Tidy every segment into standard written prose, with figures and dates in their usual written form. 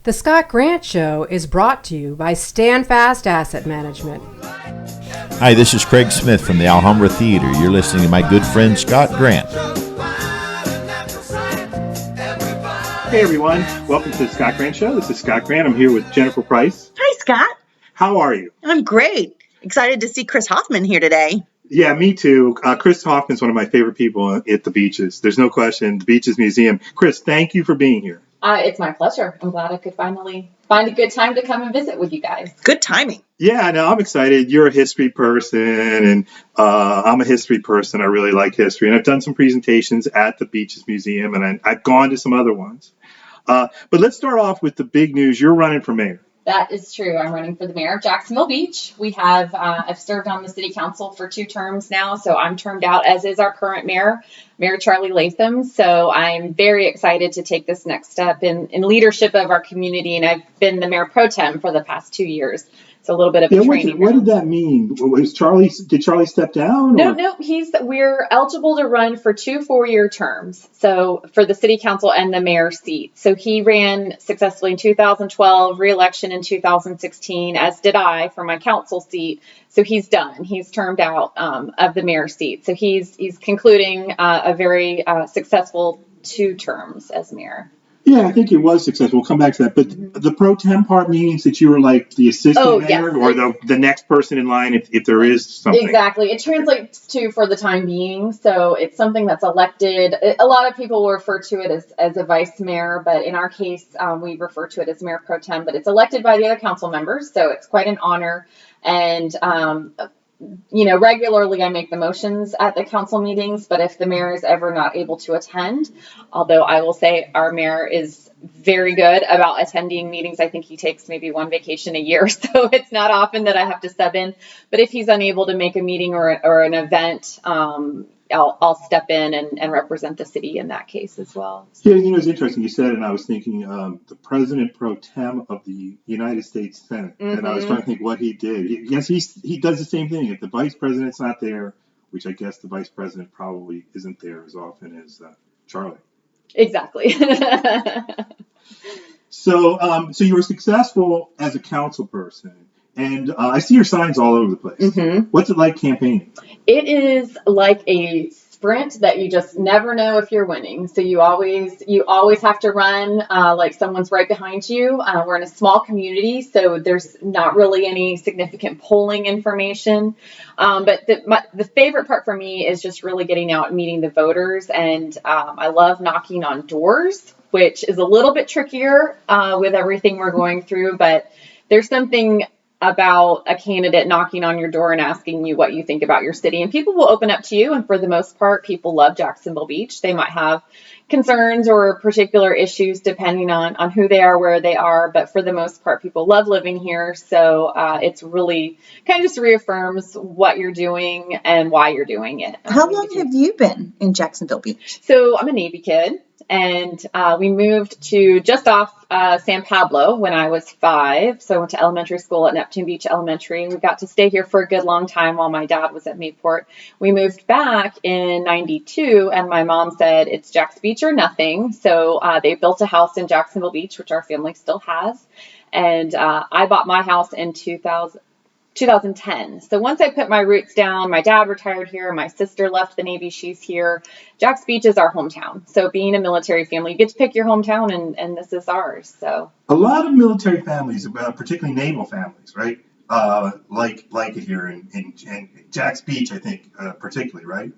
The Scott Grant Show is brought to you by Standfast Asset Management. Hi, this is Craig Smith from the Alhambra Theater. You're listening to my good friend Scott Grant. Hey everyone, welcome to the Scott Grant Show. This is Scott Grant. I'm here with Jennifer Price. Hi, Scott. How are you? I'm great. Excited to see Chris Hoffman here today. Yeah, me too. Chris Hoffman's one of my favorite people at the Beaches. There's no question. The Beaches Museum. Chris, thank you for being here. It's my pleasure. I'm glad I could finally find a good time to come and visit with you guys. Good timing. Yeah, no, I'm excited. You're a history person, and I'm a history person. I really like history, and I've done some presentations at the Beaches Museum, and I've gone to some other ones. But let's start off with the big news. You're running for mayor. That is true. I'm running for the mayor of Jacksonville Beach. We have, I've served on the city council for 2 terms now, so I'm termed out, as is our current mayor, Mayor Charlie Latham. So I'm very excited to take this next step in leadership of our community, and I've been the mayor pro tem for the past 2 years. It's a little bit of a training. What did that mean? Did Charlie step down? No, we're eligible to run for 2 4-year terms. So for the city council and the mayor seat. So he ran successfully in 2012, re-election in 2016, as did I for my council seat. So he's done. He's termed out of the mayor seat. So he's concluding a very successful 2 terms as mayor. Yeah, I think it was successful. We'll come back to that. But the pro tem part means that you were like the assistant mayor, or the next person in line if there is something. Exactly. It translates to for the time being. So it's something that's elected. A lot of people refer to it as a vice mayor, but in our case, we refer to it as mayor pro tem. But it's elected by the other council members, so it's quite an honor. And regularly I make the motions at the council meetings, but if the mayor is ever not able to attend, although I will say our mayor is very good about attending meetings. I think he takes maybe 1 vacation a year, so it's not often that I have to sub in. But if he's unable to make a meeting or an event, I'll step in and represent the city in that case as well. Yeah, it's interesting you said it, and I was thinking the president pro tem of the United States Senate, and I was trying to think what he did. He does the same thing. If the vice president's not there, which I guess the vice president probably isn't there as often as Charlie. Exactly. So you were successful as a council person. And I see your signs all over the place. Mm-hmm. What's it like campaigning? It is like a sprint that you just never know if you're winning. So you always have to run like someone's right behind you. We're in a small community, so there's not really any significant polling information. But the favorite part for me is just really getting out and meeting the voters. And I love knocking on doors, which is a little bit trickier with everything we're going through. But there's something about a candidate knocking on your door and asking you what you think about your city. And people will open up to you. And for the most part, people love Jacksonville Beach. They might have concerns or particular issues depending on who they are, where they are. But for the most part, people love living here. So it's really kind of just reaffirms what you're doing and why you're doing it. How long have you been in Jacksonville Beach? So I'm a Navy kid. And we moved to just off San Pablo when I was 5. So I went to elementary school at Neptune Beach Elementary. We got to stay here for a good long time while my dad was at Mayport. We moved back in 92, and my mom said, it's Jax Beach or nothing. So they built a house in Jacksonville Beach, which our family still has. And I bought my house in 2010. So once I put my roots down, my dad retired here, my sister left the Navy, she's here. Jax Beach is our hometown. So being a military family, you get to pick your hometown, and this is ours. So a lot of military families, particularly naval families, right? Like it here in Jax Beach, I think, particularly, right?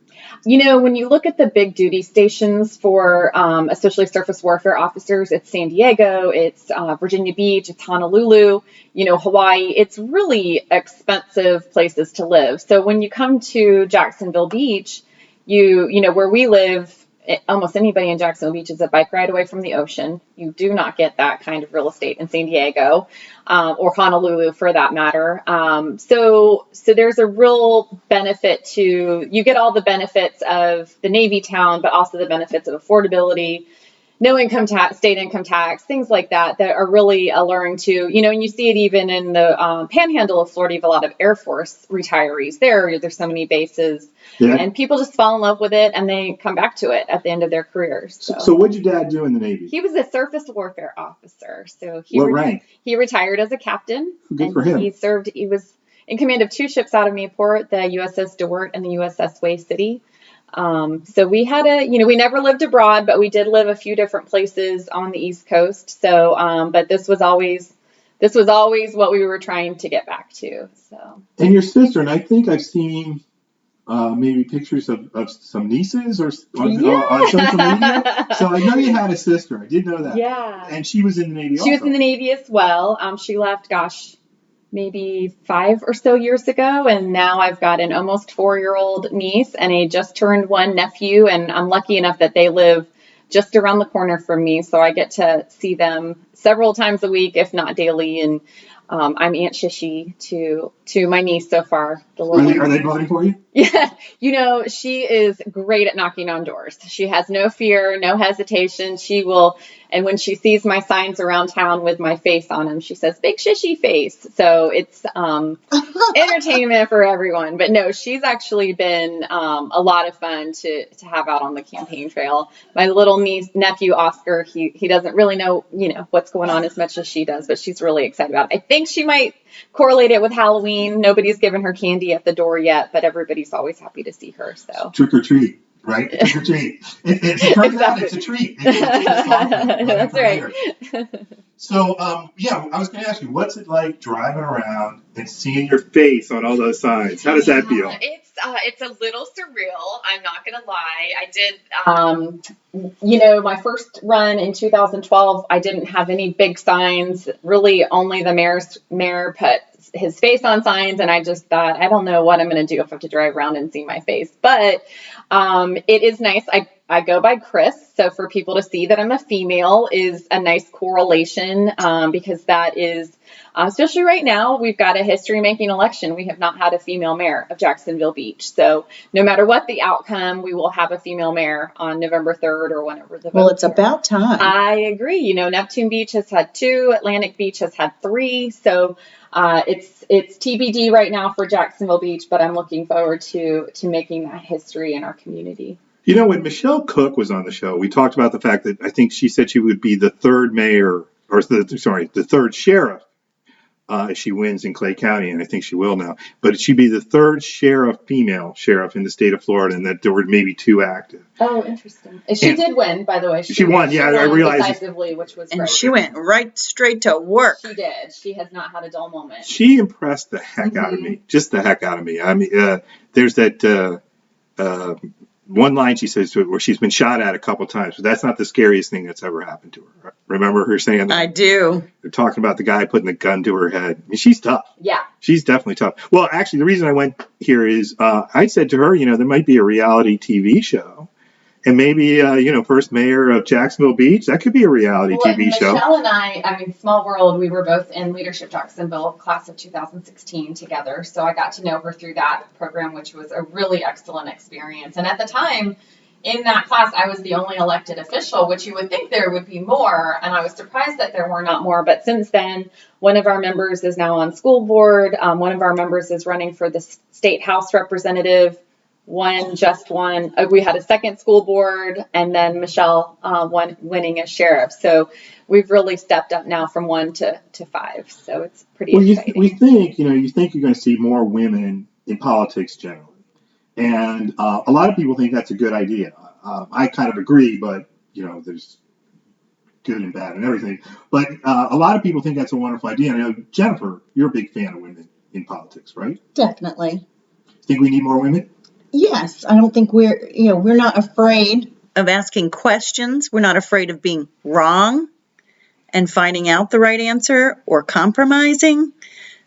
When you look at the big duty stations for especially surface warfare officers, it's San Diego, it's Virginia Beach, it's Honolulu, Hawaii. It's really expensive places to live. So when you come to Jacksonville Beach, where we live, almost anybody in Jacksonville Beach is a bike ride away from the ocean. You do not get that kind of real estate in San Diego or Honolulu for that matter. So there's a real benefit you get all the benefits of the Navy town, but also the benefits of affordability, no income tax, state income tax, things like that are really alluring to, and you see it even in the panhandle of Florida. You have a lot of Air Force retirees there. There's so many bases, and people just fall in love with it and they come back to it at the end of their careers. So what'd your dad do in the Navy? He was a surface warfare officer. So what rank? He retired as a captain. Good for him. He was in command of 2 ships out of Mayport, the USS DeWitt and the USS Way City. So we had we never lived abroad, but we did live a few different places on the East Coast. So, but this was always what we were trying to get back to. So. And your sister, and I think I've seen maybe pictures of some nieces on social media. So I know you had a sister. I did know that. Yeah. And she was in the Navy. She was in the Navy as well. She left, maybe 5 or so years ago, and now I've got an almost 4-year-old niece and a just turned 1 nephew, and I'm lucky enough that they live just around the corner from me, so I get to see them several times a week, if not daily, and I'm Aunt Shishy to my niece so far. Are they voting for you? Yeah, she is great at knocking on doors. She has no fear, no hesitation. She will, and when she sees my signs around town with my face on them, she says, "Big Shishy face." So it's entertainment for everyone. But no, she's actually been a lot of fun to have out on the campaign trail. My little nephew Oscar, he doesn't really know what's going on as much as she does, but she's really excited about it. I think she might correlate it with Halloween. Nobody's given her candy at the door yet, but everybody's always happy to see her. So trick or treat, right? Trick or treat. It's a treat. That's right. So, I was going to ask you, what's it like driving around and seeing your face on all those signs? How does that feel? It's a little surreal. I'm not going to lie. I did, my first run in 2012, I didn't have any big signs. Really, only the mayor put his face on signs, and I just thought, I don't know what I'm going to do if I have to drive around and see my face. But it is nice. I go by Chris, so for people to see that I'm a female is a nice correlation, because that is, especially right now, we've got a history-making election. We have not had a female mayor of Jacksonville Beach. So no matter what the outcome, we will have a female mayor on November 3rd or whenever the vote. Well, it's about time. I agree. Neptune Beach has had 2, Atlantic Beach has had 3. So it's TBD right now for Jacksonville Beach, but I'm looking forward to making that history in our community. When Michelle Cook was on the show, we talked about the fact that I think she said she would be the 3rd mayor, or the 3rd sheriff, if she wins in Clay County, and I think she will now. But she'd be the 3rd female sheriff in the state of Florida, and that there were maybe 2 active. Oh, interesting. She did win, by the way. She won, yeah, I realized. Decisively, which was and great. she went right straight to work. She did. She has not had a dull moment. She impressed the heck out of me, just the heck out of me. I mean, there's that one line she says to it where she's been shot at a couple times, but that's not the scariest thing that's ever happened to her. Remember her saying that? I do. They're talking about the guy putting the gun to her head. I mean, she's tough. Yeah. She's definitely tough. Well, actually, the reason I went here is I said to her, there might be a reality TV show. And maybe, first mayor of Jacksonville Beach, that could be a reality TV show. Michelle and I mean, small world, we were both in Leadership Jacksonville class of 2016 together. So I got to know her through that program, which was a really excellent experience. And at the time, in that class, I was the only elected official, which you would think there would be more. And I was surprised that there were not more. But since then, one of our members is now on school board. One of our members is running for the state house representative. One. We had a second school board, and then Michelle winning as sheriff. So we've really stepped up now from 1 to 5. So it's pretty exciting. We think, you think you're going to see more women in politics generally. And a lot of people think that's a good idea. I kind of agree, but, there's good and bad and everything. But a lot of people think that's a wonderful idea. And I know, Jennifer, you're a big fan of women in politics, right? Definitely. Think we need more women? Yes, I don't think we're not afraid of asking questions. We're not afraid of being wrong and finding out the right answer or compromising.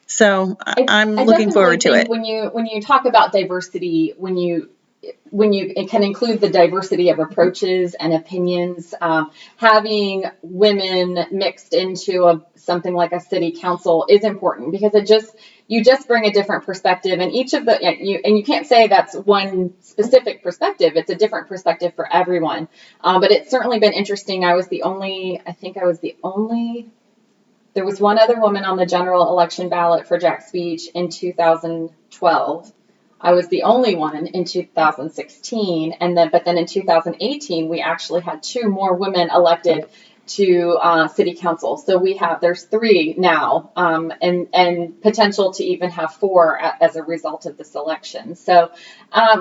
So I'm looking forward to it. When you talk about diversity, when you when it can include the diversity of approaches and opinions, having women mixed into something like a city council is important, because you just bring a different perspective, and each of you can't say that's one specific perspective. It's a different perspective for everyone. But it's certainly been interesting. There was one other woman on the general election ballot for Jack's Beach in 2012. I was the only one in 2016, but then in 2018 we actually had 2 more women elected to city council. So there's 3 now, and potential to even have 4 as a result of this election. So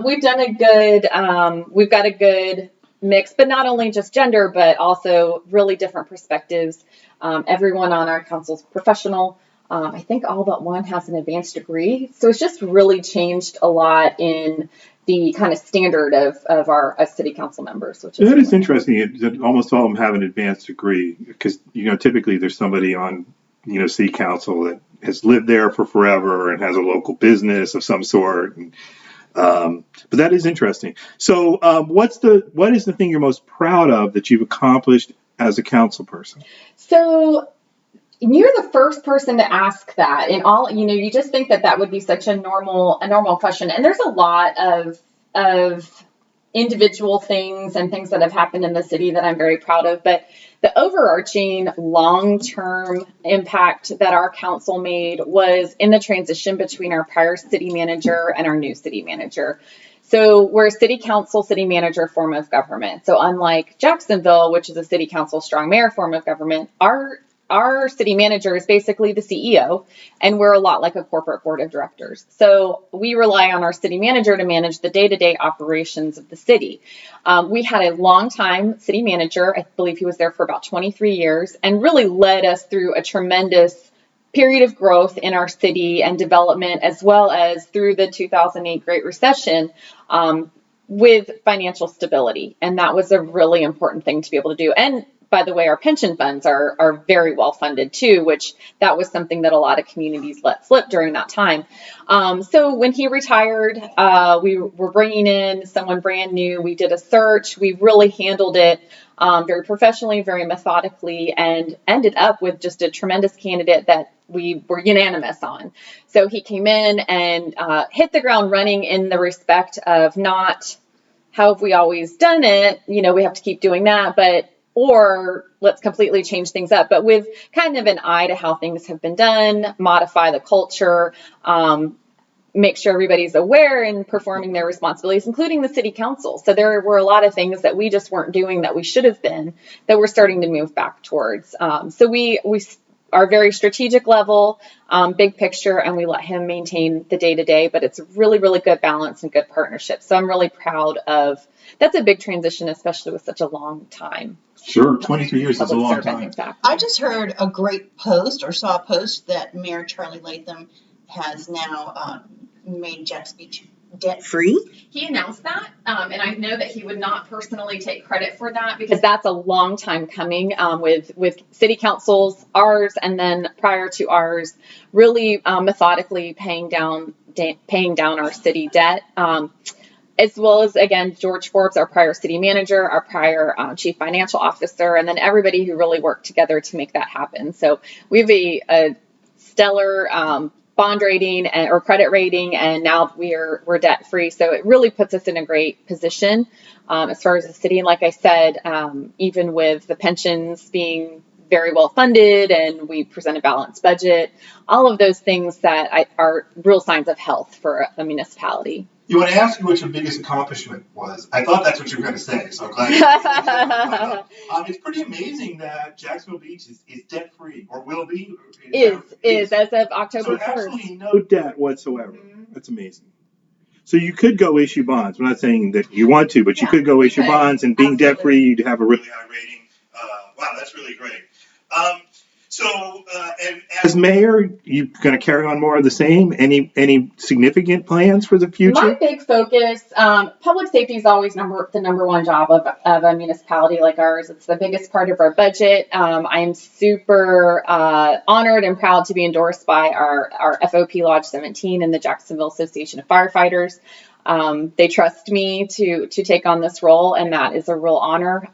we've got a good mix, but not only just gender, but also really different perspectives. Everyone on our council is professional. I think all but one has an advanced degree. So it's just really changed a lot in the kind of standard of our city council members. That is interesting that almost all of them have an advanced degree, because, typically there's somebody on, city council that has lived there for forever and has a local business of some sort. And, but that is interesting. So what is the thing you're most proud of that you've accomplished as a council person? So you're the first person to ask that. And you just think that would be such a normal question. And there's a lot of individual things and things that have happened in the city that I'm very proud of. But the overarching long-term impact that our council made was in the transition between our prior city manager and our new city manager. So we're a city council, city manager form of government. So unlike Jacksonville, which is a city council, strong mayor form of government, our city manager is basically the CEO, and we're a lot like a corporate board of directors. So we rely on our city manager to manage the day-to-day operations of the city. We had a long-time city manager. I believe he was there for about 23 years and really led us through a tremendous period of growth in our city and development, as well as through the 2008 Great Recession, with financial stability. And that was a really important thing to be able to do. And by the way, our pension funds are very well funded too, which that was something that a lot of communities let slip during that time. So when he retired, we were bringing in someone brand new. We did a search. We really handled it very professionally, very methodically, and ended up with just a tremendous candidate that we were unanimous on. So he came in and hit the ground running in the respect of not how have we always done it, we have to keep doing that, or let's completely change things up, but with kind of an eye to how things have been done, modify the culture, make sure everybody's aware and performing their responsibilities, including the city council. So there were a lot of things that we just weren't doing that we should have been, that we're starting to move back towards. So we are very strategic level, big picture, and we let him maintain the day-to-day, but it's a really, really good balance and good partnership. So I'm really proud of, that's a big transition, especially with such a long time. Sure, 23 years is a long time. Exactly. I just heard a great post, or saw a post, that Mayor Charlie Latham has now made Jack's Beach debt-free. He announced that, and I know that he would not personally take credit for that, because that's a long time coming with city councils, ours, and then prior to ours, really methodically paying down our city debt. As well as, again, George Forbes, our prior city manager, our prior chief financial officer, and then everybody who really worked together to make that happen. So we have a stellar bond rating or credit rating, and now we're debt free. So it really puts us in a great position as far as the city. And like I said, even with the pensions being very well funded, and we present a balanced budget, all of those things that are real signs of health for a municipality. You want to ask you what your biggest accomplishment was? I thought that's what you were going to say, so I'm glad. It's pretty amazing that Jacksonville Beach is debt-free, or will be. Is as of October 1st. So absolutely no debt whatsoever. Mm-hmm. That's amazing. So you could go issue bonds. I'm not saying that you want to, but you could go issue bonds, and being debt-free, you'd have a really high rating. Wow, that's really great. And as mayor, you going to carry on more of the same? Any significant plans for the future? My big focus, public safety is always the number one job of a municipality like ours. It's the biggest part of our budget. I am super honored and proud to be endorsed by our FOP Lodge 17 and the Jacksonville Association of Firefighters. They trust me to take on this role, and that is a real honor.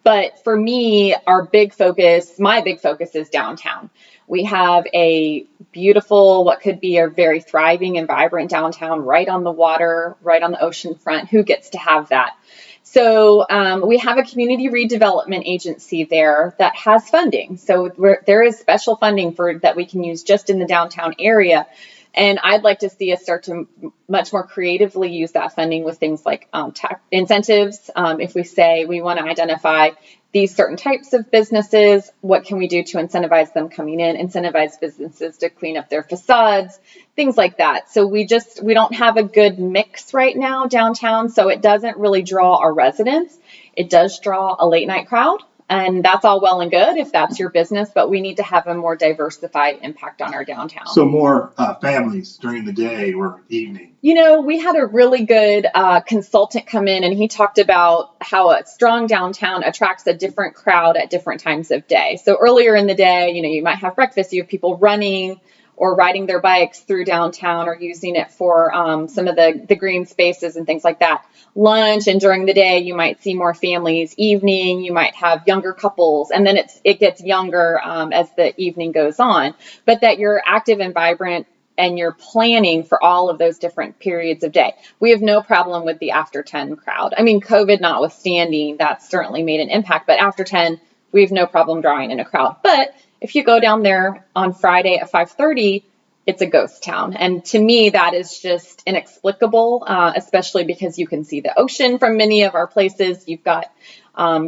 But for me, my big focus is downtown. We have a beautiful, what could be a very thriving and vibrant downtown right on the water, right on the ocean front. Who gets to have that? So we have a community redevelopment agency there that has funding. So there is special funding that we can use just in the downtown area. And I'd like to see us start to much more creatively use that funding with things like tax incentives. If we say we want to identify these certain types of businesses, what can we do to incentivize them coming in, incentivize businesses to clean up their facades, things like that. So we don't have a good mix right now downtown, so it doesn't really draw our residents. It does draw a late night crowd. And that's all well and good if that's your business, but we need to have a more diversified impact on our downtown. So more families during the day or evening. We had a really good consultant come in, and he talked about how a strong downtown attracts a different crowd at different times of day. So earlier in the day, you might have breakfast, you have people running or riding their bikes through downtown or using it for some of the green spaces and things like that. Lunch, and during the day, you might see more families. Evening, you might have younger couples, and then it gets younger as the evening goes on. But that you're active and vibrant, and you're planning for all of those different periods of day. We have no problem with the after 10 crowd. I mean, COVID notwithstanding, that's certainly made an impact, but after 10, we have no problem drawing in a crowd. But if you go down there on Friday at 5:30, it's a ghost town. And to me, that is just inexplicable, especially because you can see the ocean from many of our places. You've got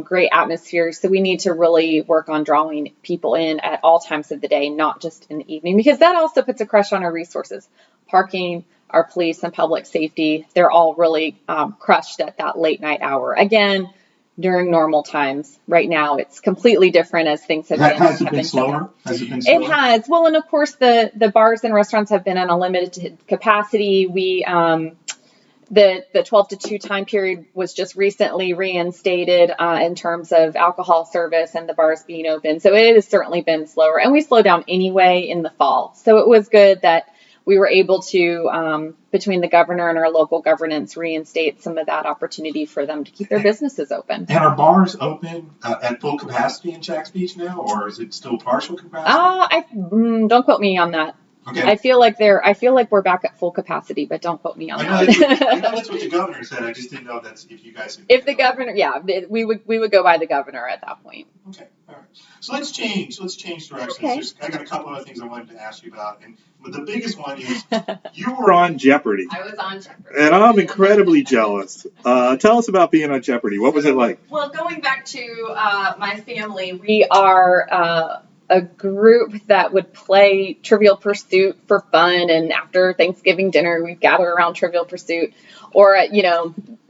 great atmospheres. So we need to really work on drawing people in at all times of the day, not just in the evening, because that also puts a crush on our resources. Parking, our police and public safety, they're all really crushed at that late night hour. Again, during normal times. Right now, it's completely different as things have been. Has it been slower? It has. Well, and of course, the bars and restaurants have been on a limited capacity. The 12 to 2 time period was just recently reinstated in terms of alcohol service and the bars being open. So it has certainly been slower. And we slow down anyway in the fall. So it was good that we were able to, between the governor and our local governance, reinstate some of that opportunity for them to keep their businesses open. And are bars open at full capacity in Jax Beach now, or is it still partial capacity? Don't quote me on that. Okay. I feel like we're back at full capacity, but don't quote me on that. I know that's what the governor said. I just didn't know if you guys. If the governor, we would go by the governor at that point. Okay, all right. So let's change directions. Okay. I got a couple other things I wanted to ask you about, but the biggest one is you were on Jeopardy. I was on Jeopardy, and I'm incredibly jealous. Tell us about being on Jeopardy. What was it like? Well, going back to my family, we are a group that would play Trivial Pursuit for fun, and after Thanksgiving dinner, we'd gather around Trivial Pursuit, or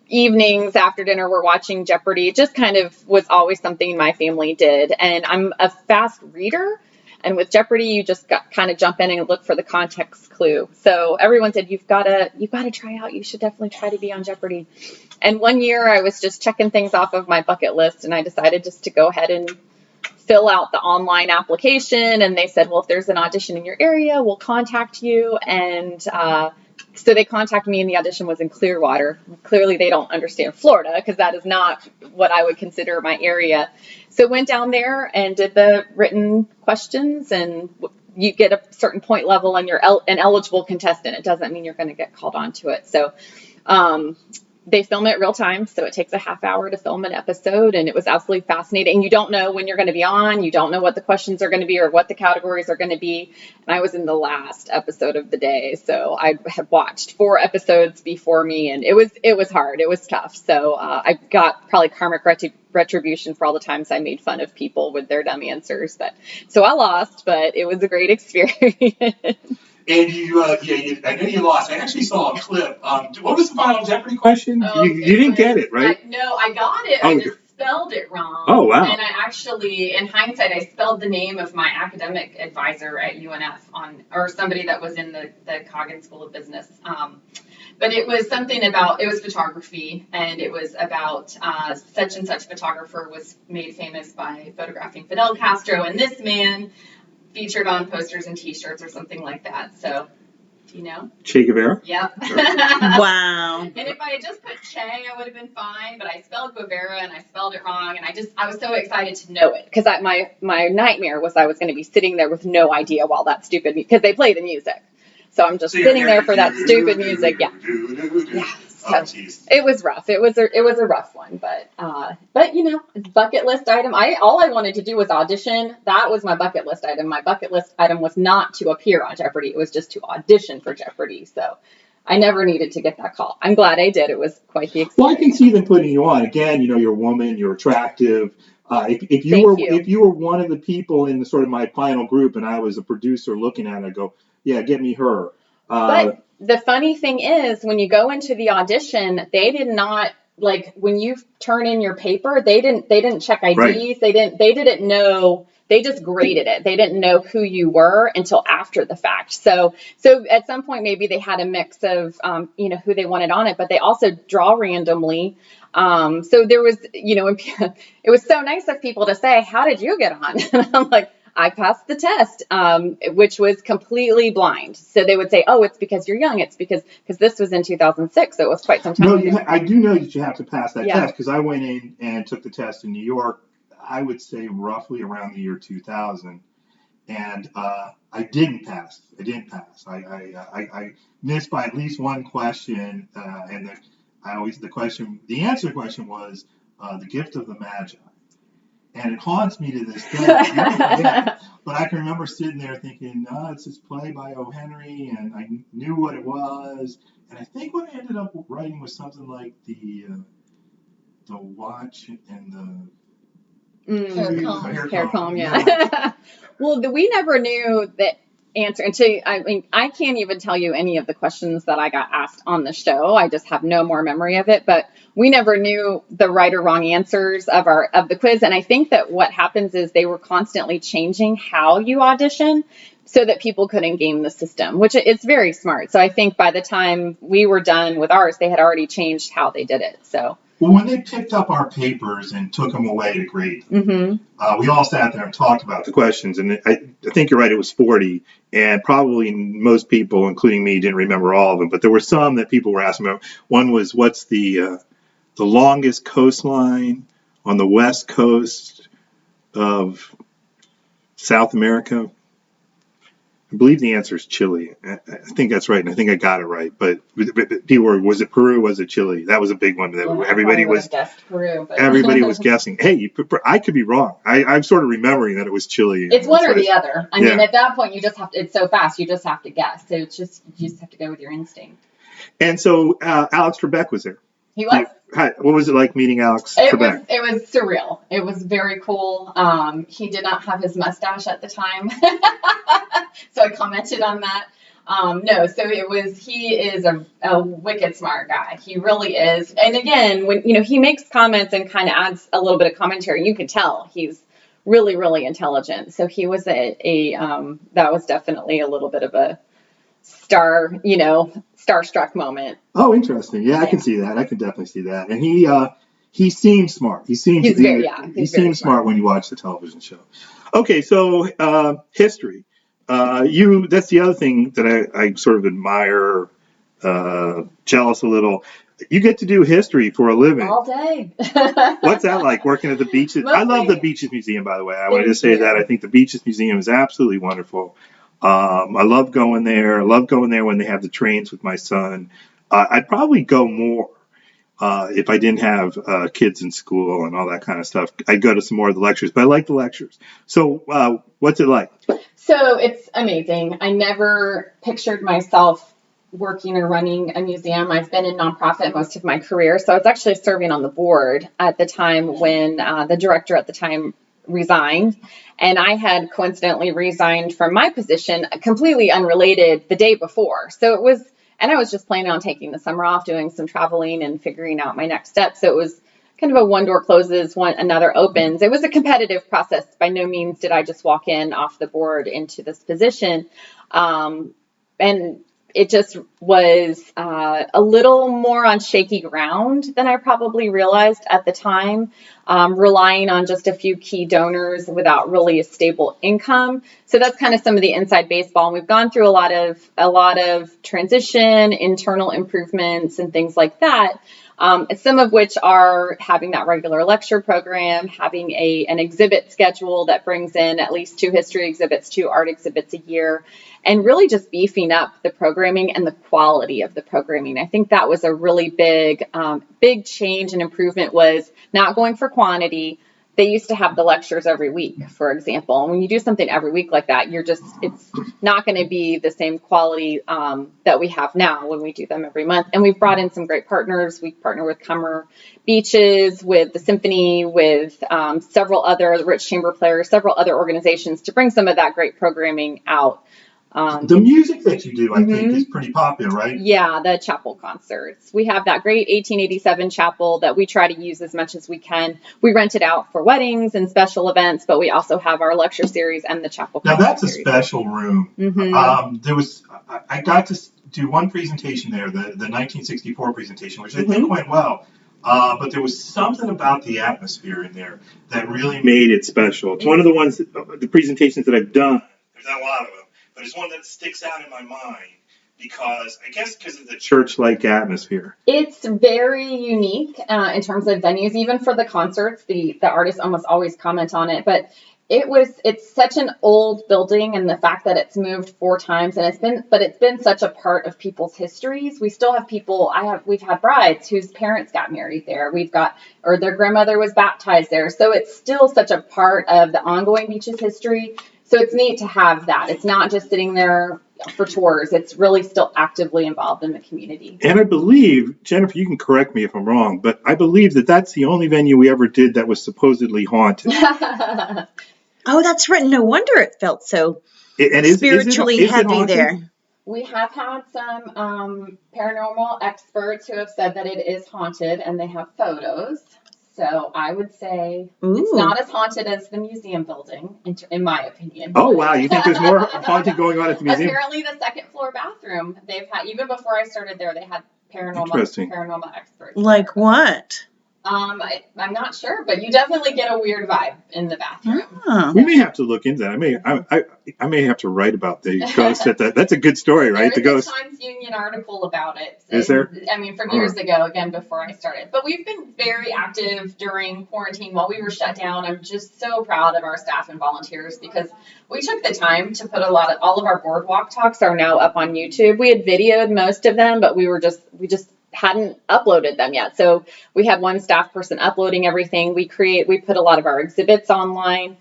evenings after dinner, we're watching Jeopardy. It just kind of was always something my family did, and I'm a fast reader, and with Jeopardy, you just kind of jump in and look for the context clue. So everyone said, you've got to try out. You should definitely try to be on Jeopardy. And one year, I was just checking things off of my bucket list, and I decided just to go ahead and fill out the online application, and they said, well, if there's an audition in your area, we'll contact you. And so they contacted me, and the audition was in Clearwater. Clearly, they don't understand Florida, because that is not what I would consider my area. So went down there and did the written questions, and you get a certain point level, and you're an eligible contestant. It doesn't mean you're going to get called onto it. So they film it real time, so it takes a half hour to film an episode, and it was absolutely fascinating. You don't know when you're going to be on. You don't know what the questions are going to be or what the categories are going to be. And I was in the last episode of the day, so I had watched 4 episodes before me, and it was hard. It was tough. So I got probably karmic retribution for all the times I made fun of people with their dumb answers. So I lost, but it was a great experience. And I know you lost. I actually saw a clip. What was the final Jeopardy question? You didn't get it, right? I got it. I just spelled it wrong. Oh, wow. And I actually, in hindsight, I spelled the name of my academic advisor at UNF or somebody that was in the Coggin School of Business. But it was something about, it was photography, and it was about such and such photographer was made famous by photographing Fidel Castro, and this man featured on posters and T-shirts or something like that. So you know? Che Guevara? Yep. Wow. And if I had just put Che, I would have been fine, but I spelled Guevara and I spelled it wrong, and I was so excited to know it, because my nightmare was I was going to be sitting there with no idea while that stupid, because they play the music. So I'm just sitting there for that stupid music. Yeah. Yeah. So it was rough. It was a rough one, but you know, bucket list item. All I wanted to do was audition. That was my bucket list item. My bucket list item was not to appear on Jeopardy. It was just to audition for Jeopardy. So I never needed to get that call. I'm glad I did. It was quite the experience. Well, I can see them putting you on. Again, you know, you're a woman, you're attractive. If you were one of the people in the sort of my final group, and I was a producer looking at it, I'd go, yeah, get me her. But the funny thing is, when you go into the audition, they did not, like, when you turn in your paper, they didn't check IDs. Right. They didn't know. They just graded it. They didn't know who you were until after the fact. So at some point, maybe they had a mix of, you know, who they wanted on it, but they also draw randomly. So there was, you know, it was so nice of people to say, how did you get on? And I'm like, I passed the test, which was completely blind. So they would say, oh, it's because you're young. It's because this was in 2006. So it was quite some time ago. I do know that you have to pass that test, because I went in and took the test in New York, I would say roughly around the year 2000. And I didn't pass. I missed by at least one question. And the answer to the question was the gift of the Magi. And it haunts me to this day. But I can remember sitting there thinking, it's this play by O. Henry, and I knew what it was. And I think what I ended up writing was something like the watch and the hair comb, yeah. Well, we never knew that answer until, I mean, I can't even tell you any of the questions that I got asked on the show. I just have no more memory of it, but we never knew the right or wrong answers of the quiz. And I think that what happens is they were constantly changing how you audition so that people couldn't game the system, which it's very smart. So I think by the time we were done with ours, they had already changed how they did it. So. Well, when they picked up our papers and took them away to grade them, we all sat there and talked about the questions. And I think you're right, it was 40. And probably most people, including me, didn't remember all of them. But there were some that people were asking about. One was, what's the longest coastline on the west coast of South America? I believe the answer is Chile. I think that's right, and I think I got it right. But people were, was it Peru? Was it Chile? That was a big one. That everybody was guessed Peru. But. Everybody was guessing. Hey, I could be wrong. I'm sort of remembering that it was Chile. It's one or the other. I mean, at that point, you just have to. It's so fast. You just have to guess. So it's just you just have to go with your instinct. And so Alex Trebek was there. He was. What was it like meeting Alex Trebek? It was surreal. It was very cool. He did not have his mustache at the time. So I commented on that. No, so he is a wicked smart guy. He really is. And again, when, you know, he makes comments and kind of adds a little bit of commentary, you can tell he's really, really intelligent. So he was that was definitely a little bit of a starstruck moment. Oh, interesting. Yeah, I can see that. I can definitely see that. And he seems smart. He seems smart when you watch the television show. Okay, so history. That's the other thing that I sort of admire, jealous a little. You get to do history for a living. All day. What's that like, working at the Beaches? I love the Beaches Museum, by the way. I wanted to say that. I think the Beaches Museum is absolutely wonderful. I love going there. I love going there when they have the trains with my son. I'd probably go more if I didn't have kids in school and all that kind of stuff. I'd go to some more of the lectures, but I like the lectures. So what's it like? So it's amazing. I never pictured myself working or running a museum. I've been in nonprofit most of my career. So I was actually serving on the board at the time when the director at the time resigned. And I had coincidentally resigned from my position, completely unrelated, the day before. So I was just planning on taking the summer off, doing some traveling and figuring out my next step. So it was kind of a one door closes, another opens. It was a competitive process. By no means did I just walk in off the board into this position. And it just was a little more on shaky ground than I probably realized at the time, relying on just a few key donors without really a stable income. So that's kind of some of the inside baseball. And we've gone through a lot of transition, internal improvements, and things like that. Some of which are having that regular lecture program, having an exhibit schedule that brings in at least 2 history exhibits, 2 art exhibits a year, and really just beefing up the programming and the quality of the programming. I think that was a really big change and improvement, was not going for quantity. They used to have the lectures every week, for example. And when you do something every week like that, it's not going to be the same quality that we have now when we do them every month. And we've brought in some great partners. We partner with Cummer Beaches, with the Symphony, with several other Rich Chamber Players, several other organizations to bring some of that great programming out. The music that you do, I think, is pretty popular, right? Yeah, the chapel concerts. We have that great 1887 chapel that we try to use as much as we can. We rent it out for weddings and special events, but we also have our lecture series and the chapel concert Now, that's a series. special room. I got to do one presentation there, the 1964 presentation, which I think went well. But there was something about the atmosphere in there that really made it special. It's one of the presentations that I've done. There's not a lot of them. But it's one that sticks out in my mind because of the church-like atmosphere. It's very unique in terms of venues, even for the concerts. The artists almost always comment on it, but it's such an old building, and the fact that it's moved 4 times, and it's been such a part of people's histories. We still have we've had brides whose parents got married there. Or their grandmother was baptized there. So it's still such a part of the ongoing beach's history. So it's neat to have that. It's not just sitting there for tours. It's really still actively involved in the community. And I believe, Jennifer, you can correct me if I'm wrong, but I believe that that's the only venue we ever did that was supposedly haunted. Oh, that's right. No wonder it felt so spiritually heavy there. We have had some paranormal experts who have said that it is haunted, and they have photos. So I would say it's not as haunted as the museum building, in my opinion. Oh, wow. You think there's more haunted going on at the museum? Apparently the second floor bathroom, they've had, even before I started there, they had paranormal experts. Like what? I'm not sure, but you definitely get a weird vibe in the bathroom. Oh. We may have to look into that. I may have to write about the ghost. That's a good story, right? There's the ghost. a Times Union article about it. Is there? I mean, from years ago, again, before I started. But we've been very active during quarantine while we were shut down. I'm just so proud of our staff and volunteers because we took the time to put all of our boardwalk talks are now up on YouTube. We had videoed most of them, but we just hadn't uploaded them yet. So we had one staff person uploading everything. We put a lot of our exhibits online.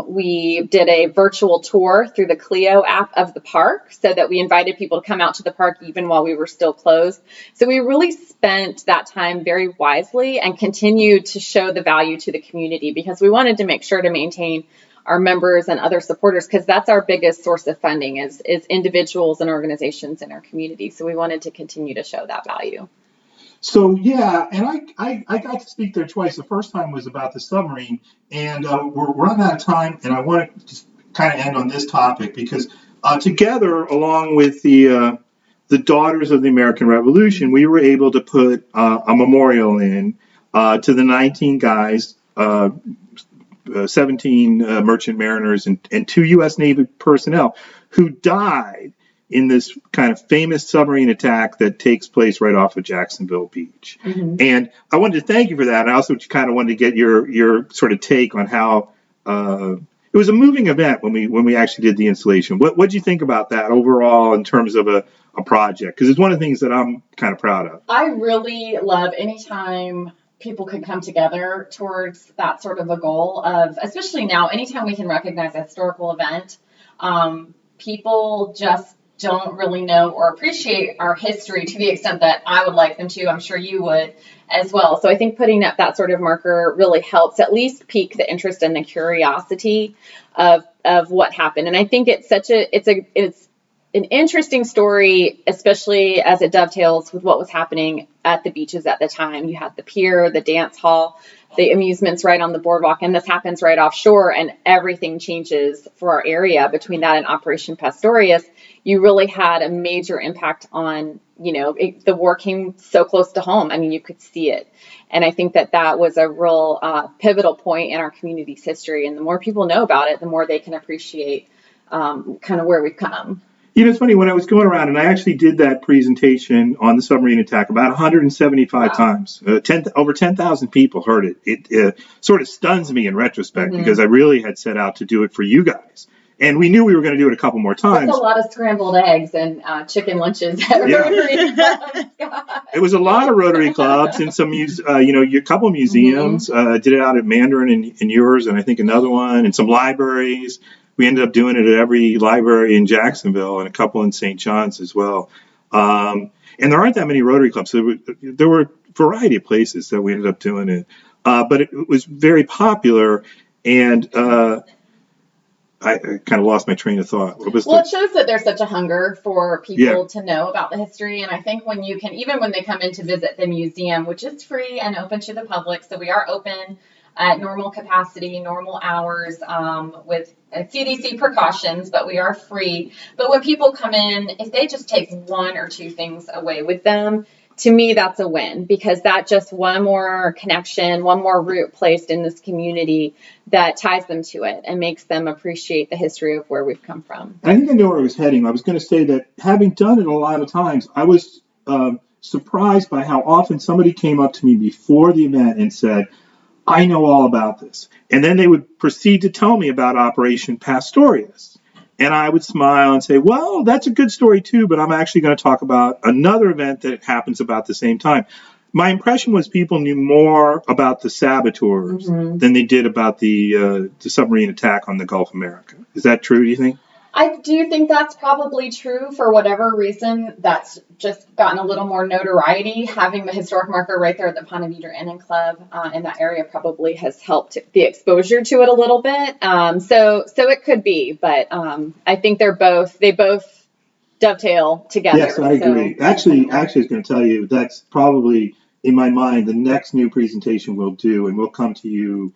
We did a virtual tour through the Clio app of the park so that we invited people to come out to the park even while we were still closed. So we really spent that time very wisely and continued to show the value to the community because we wanted to make sure to maintain our members and other supporters, because that's our biggest source of funding is individuals and organizations in our community. So we wanted to continue to show that value. So, yeah, and I got to speak there twice. The first time was about the submarine, and we're running out of time, and I want to just kind of end on this topic because together, along with the Daughters of the American Revolution, we were able to put a memorial in to the 19 guys, 17 merchant mariners and 2 U.S. Navy personnel who died in this kind of famous submarine attack that takes place right off of Jacksonville Beach. Mm-hmm. And I wanted to thank you for that. I also kind of wanted to get your sort of take on how it was a moving event when we actually did the installation. What did you think about that overall in terms of a project? Because it's one of the things that I'm kind of proud of. I really love anytime people can come together towards that sort of a goal of, especially now, anytime we can recognize a historical event, people just don't really know or appreciate our history to the extent that I would like them to. I'm sure you would as well. So I think putting up that sort of marker really helps at least pique the interest and the curiosity of what happened. And I think it's an interesting story, especially as it dovetails with what was happening at the beaches at the time. You had the pier, the dance hall, the amusements right on the boardwalk, and this happens right offshore, and everything changes for our area between that and Operation Pastorius. You really had a major impact on, the war came so close to home. I mean, you could see it. And I think that was a real pivotal point in our community's history. And the more people know about it, the more they can appreciate kind of where we've come. It's funny, when I was going around, and I actually did that presentation on the submarine attack about 175 times. Over 10,000 people heard it. It sort of stuns me in retrospect because I really had set out to do it for you guys. And we knew we were going to do it a couple more times. That's a lot of scrambled eggs and chicken lunches at Rotary Club. It was a lot of Rotary Clubs and some, a couple museums. Did it out at Mandarin and yours, and I think another one, and some libraries. We ended up doing it at every library in Jacksonville and a couple in St. John's as well. And there aren't that many Rotary Clubs. So there were a variety of places that we ended up doing it. But it was very popular, and I kind of lost my train of thought. It shows that there's such a hunger for people to know about the history. And I think when you can, even when they come in to visit the museum, which is free and open to the public, so we are open at normal capacity, normal hours, with CDC precautions, but we are free. But when people come in, if they just take one or two things away with them, to me, that's a win, because that just one more connection, one more root placed in this community that ties them to it and makes them appreciate the history of where we've come from. I think I know where I was heading. I was going to say that having done it a lot of times, I was surprised by how often somebody came up to me before the event and said, I know all about this. And then they would proceed to tell me about Operation Pastorius. And I would smile and say, well, that's a good story too, but I'm actually going to talk about another event that happens about the same time. My impression was people knew more about the saboteurs than they did about the submarine attack on the Gulf of America. Is that true, do you think? I do think that's probably true. For whatever reason, that's just gotten a little more notoriety. Having the historic marker right there at the Ponte Vedra Inn and Club in that area probably has helped the exposure to it a little bit. So it could be, but I think they both dovetail together. Yes, I agree. Actually, I was going to tell you that's probably in my mind the next new presentation we'll do, and we'll come to you,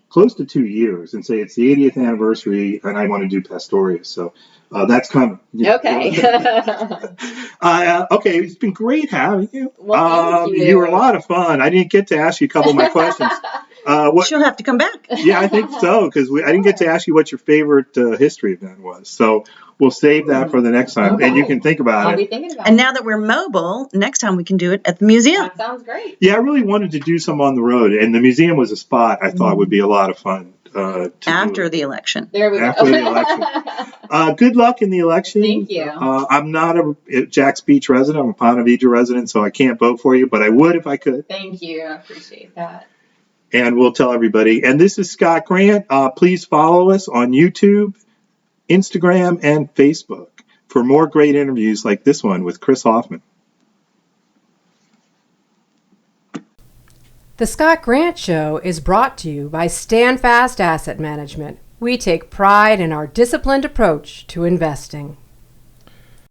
close to 2 years and say it's the 80th anniversary and I want to do Pastorius. So that's coming. Okay. Okay, it's been great having you. Well, thank you. You were a lot of fun. I didn't get to ask you a couple of my questions. She'll have to come back. Yeah, I think so, because I didn't get to ask you what your favorite history event was. So we'll save that for the next time, Okay. and you can think about I'll it. be thinking about And it. now that we're mobile, next time we can do it at the museum. That sounds great. Yeah, I really wanted to do some on the road, and the museum was a spot I thought would be a lot of fun. After the election. There we After go. the election. Good luck in the election. Thank you. I'm not a Jack's Beach resident. I'm a Ponte Vedra resident, so I can't vote for you, but I would if I could. Thank you. I appreciate that. And we'll tell everybody. And this is Scott Grant. Please follow us on YouTube, Instagram, and Facebook for more great interviews like this one with Chris Hoffman. The Scott Grant Show is brought to you by Stand Fast Asset Management. We take pride in our disciplined approach to investing.